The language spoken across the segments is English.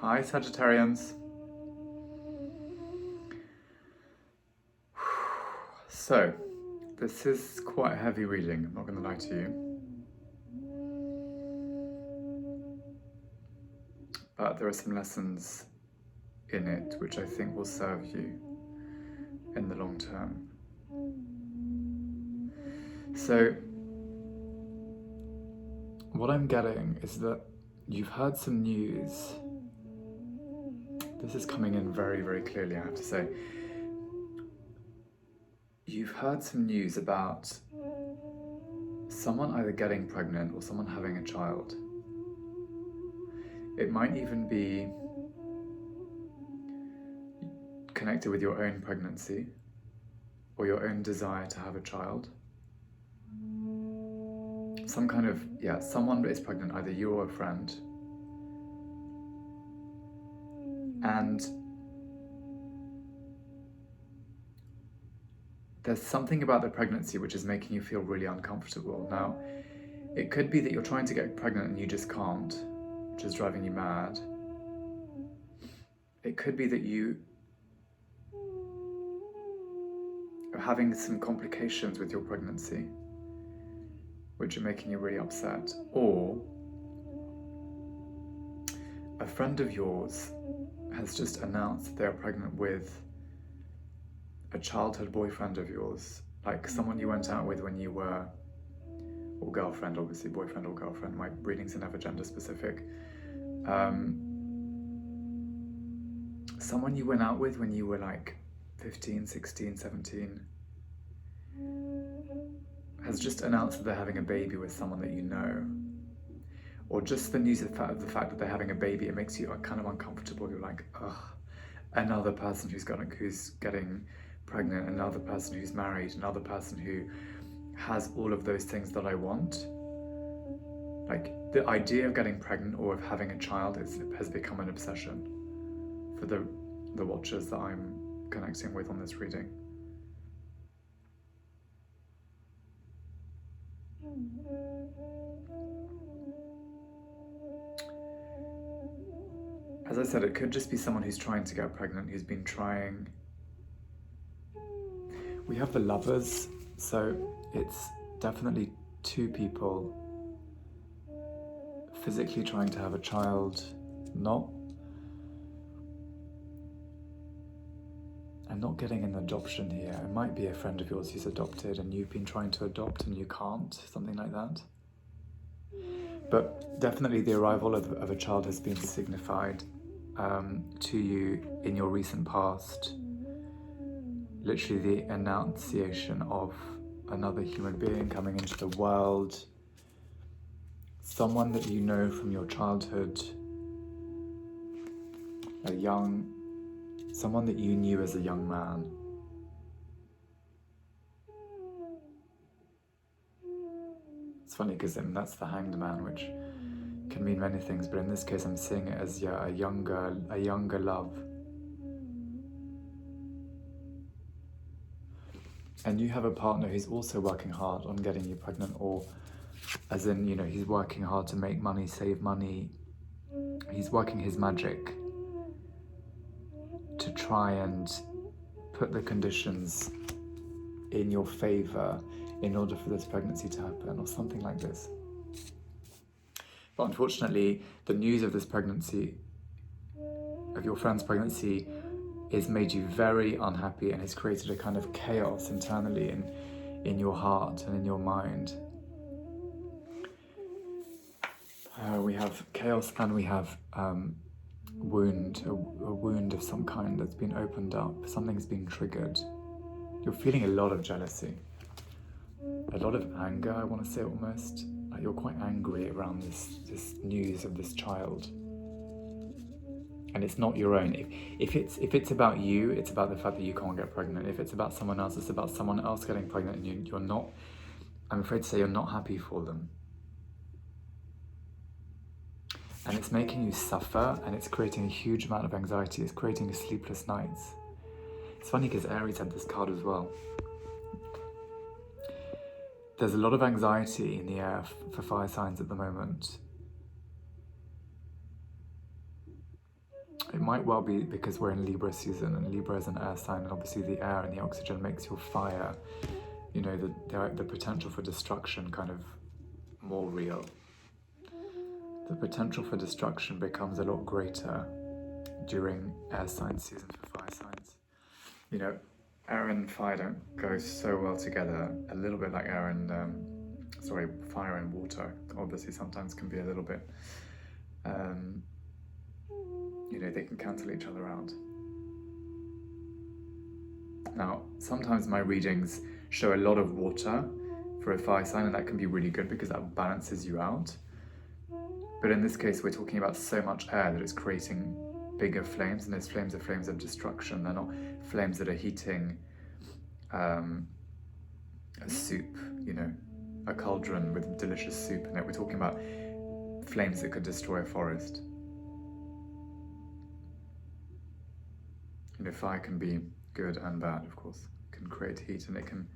Hi, Sagittarians. So, this is quite a heavy reading, I'm not going to lie to you. But there are some lessons in it which I think will serve you in the long term. So, what I'm getting is that you've heard some news. This is coming in very, very clearly, I have to say. You've heard some news about someone either getting pregnant or someone having a child. It might even be connected with your own pregnancy or your own desire to have a child. Some kind of, someone is pregnant, either you or a friend. And there's something about the pregnancy which is making you feel really uncomfortable. Now, it could be that you're trying to get pregnant and you just can't, which is driving you mad. It could be that you are having some complications with your pregnancy, which are making you really upset. Or a friend of yours has just announced that they're pregnant with a childhood boyfriend of yours, like someone you went out with when you were, or girlfriend, obviously, boyfriend or girlfriend. My readings are never gender specific. Someone you went out with when you were like 15, 16, 17 has just announced that they're having a baby with someone that you know. Or just the news of the fact that they're having a baby, it makes you kind of uncomfortable. You're like, ugh, another person who's getting pregnant, another person who's married, another person who has all of those things that I want. Like, the idea of getting pregnant or of having a child has become an obsession for the watchers that I'm connecting with on this reading. As I said, it could just be someone who's trying to get pregnant, who's been trying. We have the Lovers, so it's definitely two people physically trying to have a child, not getting an adoption here. It might be a friend of yours who's adopted and you've been trying to adopt and you can't, something like that. But definitely the arrival of a child has been signified to you in your recent past. Literally the annunciation of another human being coming into the world. Someone that you know from your childhood. Someone that you knew as a young man. It's funny because that's the Hanged Man, which can mean many things, but in this case I'm seeing it as a younger love. And you have a partner who's also working hard on getting you pregnant, or as in, he's working hard to make money, save money. He's working his magic to try and put the conditions in your favor in order for this pregnancy to happen, or something like this. But unfortunately, the news of this pregnancy, of your friend's pregnancy, has made you very unhappy and has created a kind of chaos internally in your heart and in your mind. We have chaos and we have wound, a wound of some kind that's been opened up. Something's been triggered. You're feeling a lot of jealousy, a lot of anger, I want to say almost. Like you're quite angry around this news of this child. And it's not your own. If it's about you, it's about the fact that you can't get pregnant. If it's about someone else, it's about someone else getting pregnant and you're not, I'm afraid to say, you're not happy for them. And it's making you suffer, and it's creating a huge amount of anxiety. It's creating sleepless nights. It's funny because Aries had this card as well. There's a lot of anxiety in the air for fire signs at the moment. It might well be because we're in Libra season, and Libra is an air sign, and obviously the air and the oxygen makes your fire, you know, the potential for destruction kind of more real. The potential for destruction becomes a lot greater during air sign season for fire signs. You know, air and fire don't go so well together, a little bit like air and, fire and water obviously sometimes can be a little bit, you know, they can cancel each other out. Now, sometimes my readings show a lot of water for a fire sign, and that can be really good because that balances you out. But in this case, we're talking about so much air that it's creating bigger flames, and those flames are flames of destruction. They're not flames that are heating a soup, you know, a cauldron with delicious soup in it. We're talking about flames that could destroy a forest. You know, fire can be good and bad, of course. It can create heat, and it can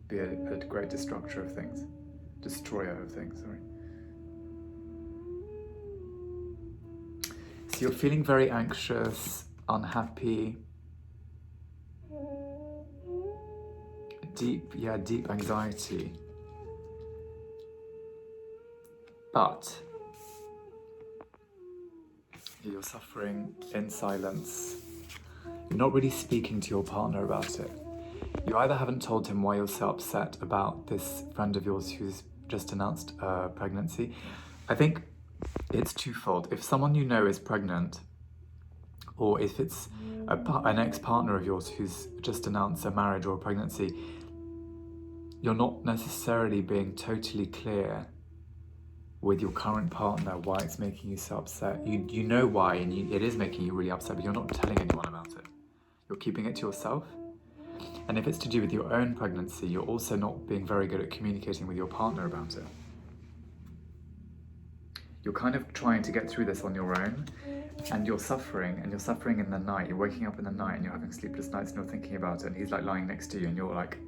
be a great destroyer of things. Sorry. So you're feeling very anxious, unhappy, deep anxiety. But you're suffering in silence. You're not really speaking to your partner about it. You either haven't told him why you're so upset about this friend of yours who's just announced pregnancy. I think it's twofold. If someone you know is pregnant, or if it's an ex-partner of yours who's just announced a marriage or a pregnancy, you're not necessarily being totally clear with your current partner why it's making you so upset. You know why, and it is making you really upset, but you're not telling anyone about it. You're keeping it to yourself. And if it's to do with your own pregnancy, you're also not being very good at communicating with your partner about it. You're kind of trying to get through this on your own, and you're suffering in the night. You're waking up in the night and you're having sleepless nights and you're thinking about it, and he's like lying next to you and you're like,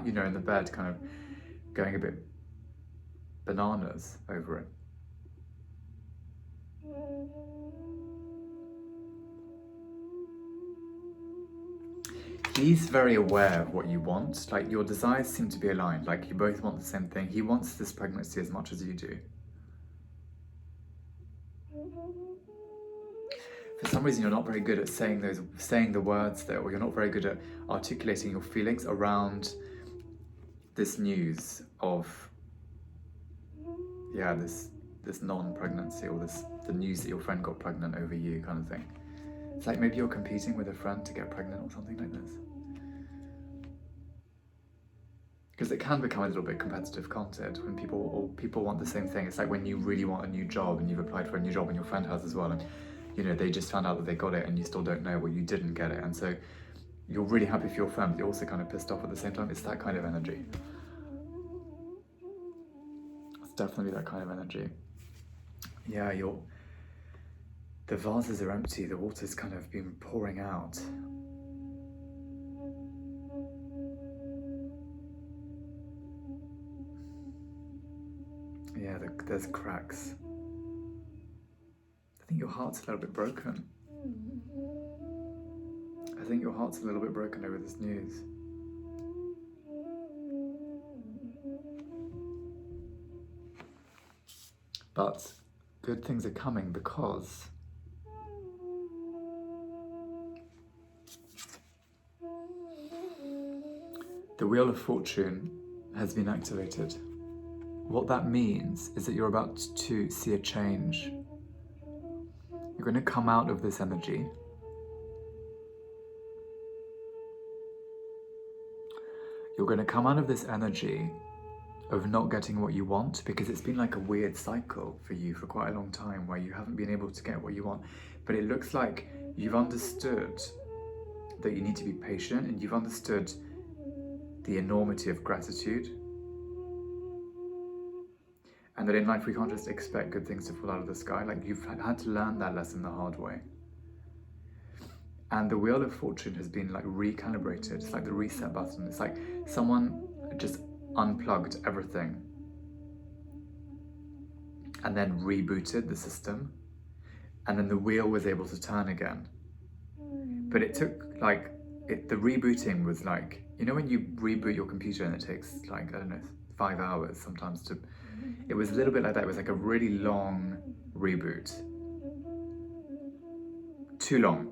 you know, in the bed, kind of going a bit bananas over it. He's very aware of what you want. Like, your desires seem to be aligned. Like, you both want the same thing. He wants this pregnancy as much as you do. For some reason, you're not very good at saying the words though, or you're not very good at articulating your feelings around this news of, this non-pregnancy, or the news that your friend got pregnant over you, kind of thing. It's like maybe you're competing with a friend to get pregnant or something like this. Because it can become a little bit competitive, can't it? When people want the same thing. It's like when you really want a new job and you've applied for a new job and your friend has as well, and you know, they just found out that they got it and you still don't know, well, you didn't get it. And so you're really happy for your friend, but you're also kind of pissed off at the same time. It's that kind of energy. It's definitely that kind of energy. Yeah, the vases are empty, the water's kind of been pouring out. Yeah, there's cracks. I think your heart's a little bit broken. I think your heart's a little bit broken over this news. But good things are coming, because the Wheel of Fortune has been activated. What that means is that you're about to see a change. You're going to come out of this energy. You're going to come out of this energy of not getting what you want, because it's been like a weird cycle for you for quite a long time where you haven't been able to get what you want. But it looks like you've understood that you need to be patient, and you've understood the enormity of gratitude. And that in life we can't just expect good things to fall out of the sky. Like, you've had to learn that lesson the hard way. And the Wheel of Fortune has been like recalibrated. It's like the reset button. It's like someone just unplugged everything and then rebooted the system. and then the wheel was able to turn again. But it took like, the rebooting was like, you know when you reboot your computer and it takes like, I don't know, 5 hours sometimes to, it was a little bit like that. It was like a really long reboot. Too long.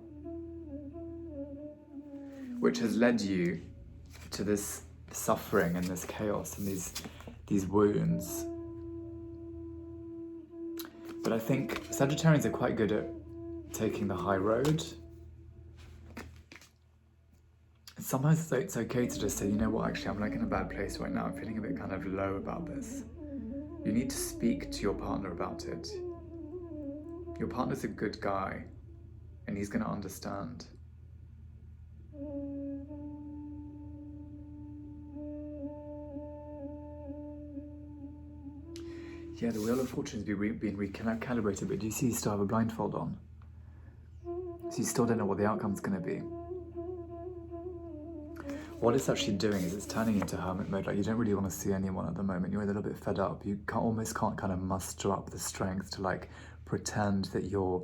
Which has led you to this suffering and this chaos and these wounds. But I think Sagittarians are quite good at taking the high road. Sometimes it's okay to just say, you know what, actually I'm like in a bad place right now. I'm feeling a bit kind of low about this. You need to speak to your partner about it. Your partner's a good guy and he's going to understand. Yeah, the Wheel of Fortune's been recalibrated, but do you see you still have a blindfold on? So you still don't know what the outcome's going to be. What it's actually doing is it's turning into hermit mode. Like, you don't really want to see anyone at the moment. You're a little bit fed up. You almost can't kind of muster up the strength to like pretend that you're,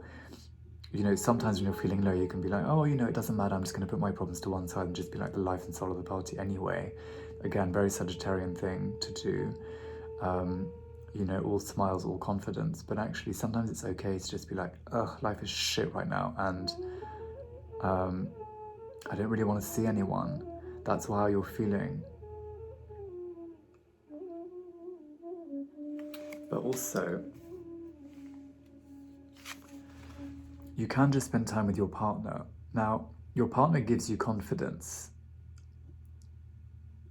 you know, sometimes when you're feeling low, you can be like, oh, you know, it doesn't matter. I'm just going to put my problems to one side and just be like the life and soul of the party anyway. Again, very Sagittarian thing to do. You know, all smiles, all confidence. But actually, sometimes it's okay to just be like, ugh, life is shit right now. And I don't really want to see anyone. That's how you're feeling. But also, you can just spend time with your partner. Now, your partner gives you confidence.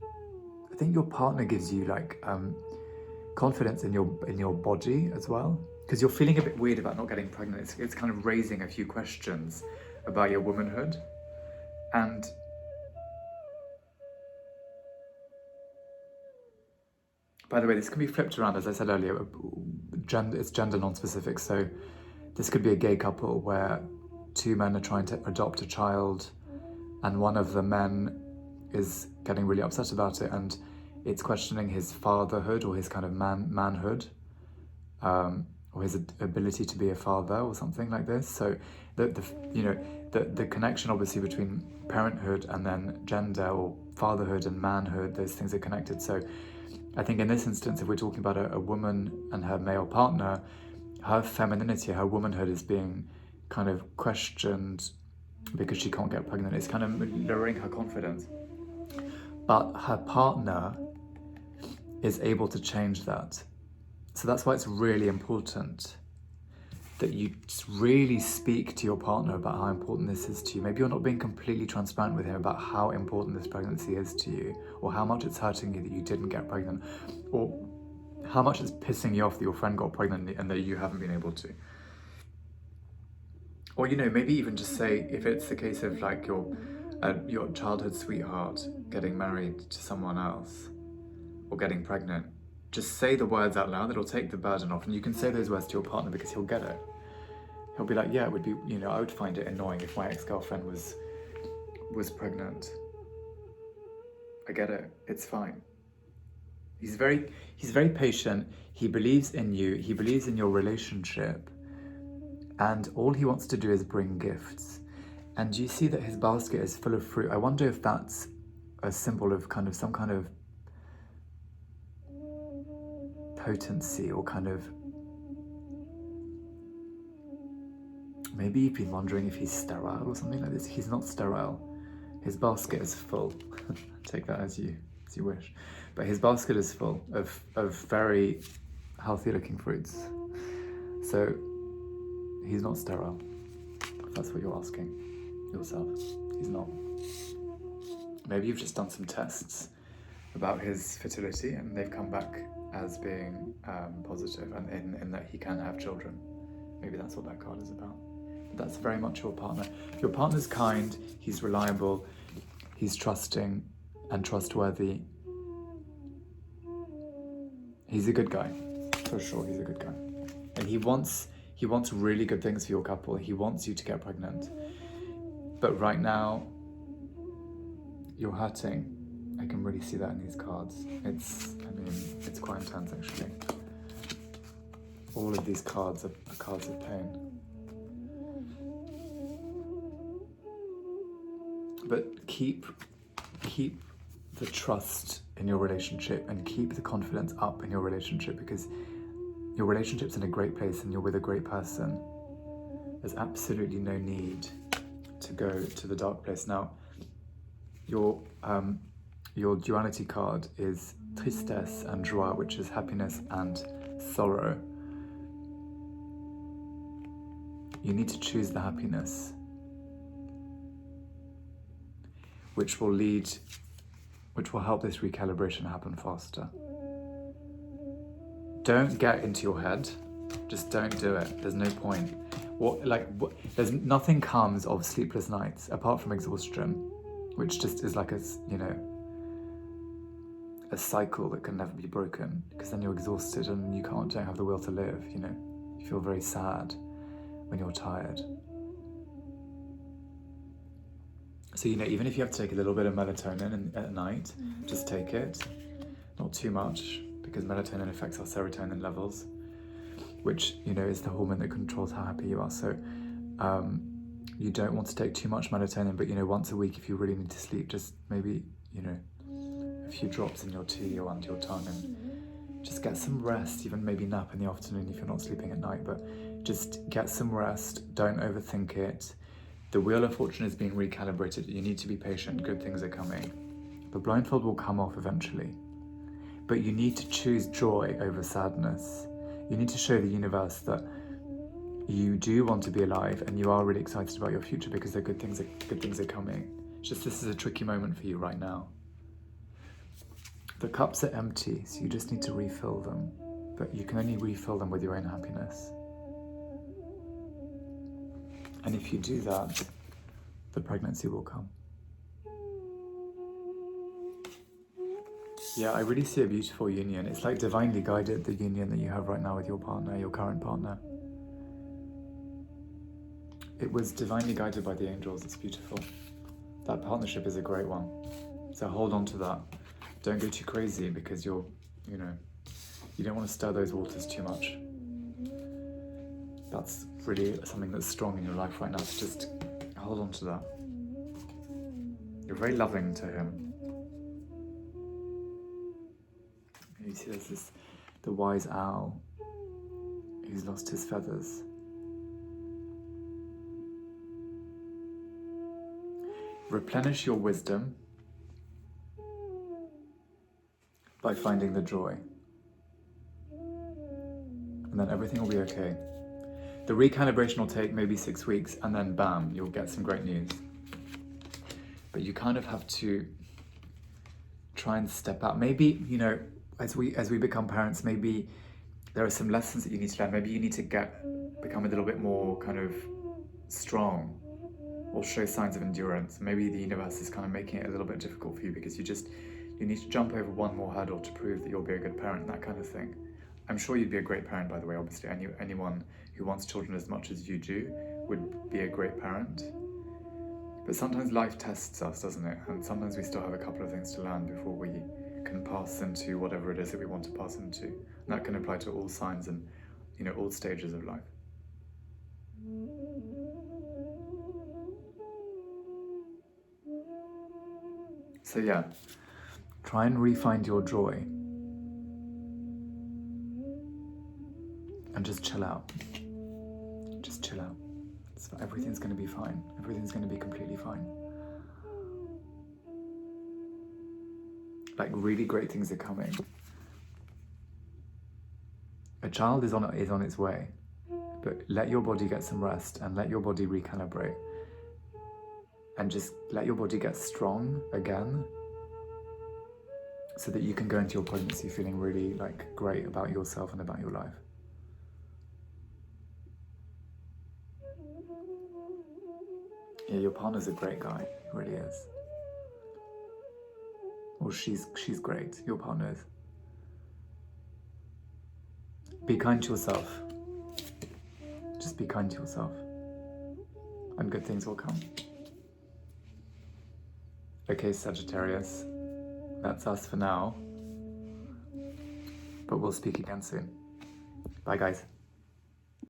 I think your partner gives you like confidence in your body as well, because you're feeling a bit weird about not getting pregnant. It's kind of raising a few questions about your womanhood. And by the way, this can be flipped around, as I said earlier. It's gender non-specific, so this could be a gay couple where two men are trying to adopt a child and one of the men is getting really upset about it and it's questioning his fatherhood or his kind of manhood, or his ability to be a father or something like this. So the connection obviously between parenthood and then gender or fatherhood and manhood, those things are connected. So I think in this instance, if we're talking about a woman and her male partner, her femininity, her womanhood is being kind of questioned because she can't get pregnant. It's kind of lowering her confidence. But her partner is able to change that. So that's why it's really important that you really speak to your partner about how important this is to you. Maybe you're not being completely transparent with him about how important this pregnancy is to you, or how much it's hurting you that you didn't get pregnant, or how much it's pissing you off that your friend got pregnant and that you haven't been able to. Or, you know, maybe even just say, if it's the case of like your childhood sweetheart getting married to someone else or getting pregnant, just say the words out loud. It'll take the burden off, and you can say those words to your partner because he'll get it. He'll be like, yeah, it would be, you know, I would find it annoying if my ex-girlfriend was pregnant. I get it. It's fine. He's very patient. He believes in you. He believes in your relationship. And all he wants to do is bring gifts. And you see that his basket is full of fruit. I wonder if that's a symbol of kind of some kind of potency, or kind of, maybe you've been wondering if he's sterile or something like this. He's not sterile. His basket is full. Take that as you wish. But his basket is full of very healthy looking fruits. So he's not sterile, if that's what you're asking yourself. He's not. Maybe you've just done some tests about his fertility and they've come back as being positive, and in that he can have children. Maybe that's what that card is about. But that's very much your partner. Your partner's kind, he's reliable, he's trusting and trustworthy. He's a good guy, for sure. He's a good guy, and he wants really good things for your couple. He wants you to get pregnant, but right now you're hurting. I can really see that in these cards. It's quite intense actually. All of these cards are cards of pain. But keep the trust in your relationship and keep the confidence up in your relationship, because your relationship's in a great place and you're with a great person. There's absolutely no need to go to the dark place. Now, your duality card is tristesse and joie, which is happiness and sorrow. You need to choose the happiness, which will help this recalibration happen faster. Don't get into your head. Just don't do it. There's no point. There's nothing comes of sleepless nights apart from exhaustion, which just is like a cycle that can never be broken, because then you're exhausted and you don't have the will to live, you know. You feel very sad when you're tired. So, you know, even if you have to take a little bit of melatonin at night, just take it. Not too much, because melatonin affects our serotonin levels, which, you know, is the hormone that controls how happy you are. So you don't want to take too much melatonin, but, you know, once a week, if you really need to sleep, just maybe, you know, a few drops in your tea or under your tongue, and just get some rest. Even maybe nap in the afternoon if you're not sleeping at night, but just get some rest. Don't overthink it. The wheel of fortune is being recalibrated. You need to be patient. Good things are coming. The blindfold will come off eventually, but you need to choose joy over sadness. You need to show the universe that you do want to be alive and you are really excited about your future, because the good things are coming. It's just this is a tricky moment for you right now. The cups are empty, so you just need to refill them, but you can only refill them with your own happiness. And if you do that, the pregnancy will come. Yeah, I really see a beautiful union. It's like divinely guided, the union that you have right now with your partner, your current partner. It was divinely guided by the angels. It's beautiful. That partnership is a great one. So hold on to that. Don't go too crazy, because you don't want to stir those waters too much. That's really something that's strong in your life right now. So just hold on to that. You're very loving to him. You see there's the wise owl who's lost his feathers. Replenish your wisdom by finding the joy. And then everything will be okay. The recalibration will take maybe 6 weeks, and then bam, you'll get some great news. But you kind of have to try and step out. Maybe, you know, as we become parents, maybe there are some lessons that you need to learn. Maybe you need to become a little bit more kind of strong, or show signs of endurance. Maybe the universe is kind of making it a little bit difficult for you, because you need to jump over one more hurdle to prove that you'll be a good parent, that kind of thing. I'm sure you'd be a great parent, by the way. Obviously, anyone who wants children as much as you do would be a great parent. But sometimes life tests us, doesn't it? And sometimes we still have a couple of things to learn before we can pass into whatever it is that we want to pass into. And that can apply to all signs and, you know, all stages of life. So yeah, try and re-find your joy. And just chill out. Just chill out. Everything's going to be fine. Everything's going to be completely fine. Like, really great things are coming. A child is on its way. But let your body get some rest and let your body recalibrate. And just let your body get strong again, so that you can go into your pregnancy feeling really like great about yourself and about your life. Yeah, your partner's a great guy. He really is. Or she's great. Your partner is. Be kind to yourself. Just be kind to yourself. And good things will come. Okay, Sagittarius. That's us for now. But we'll speak again soon. Bye, guys.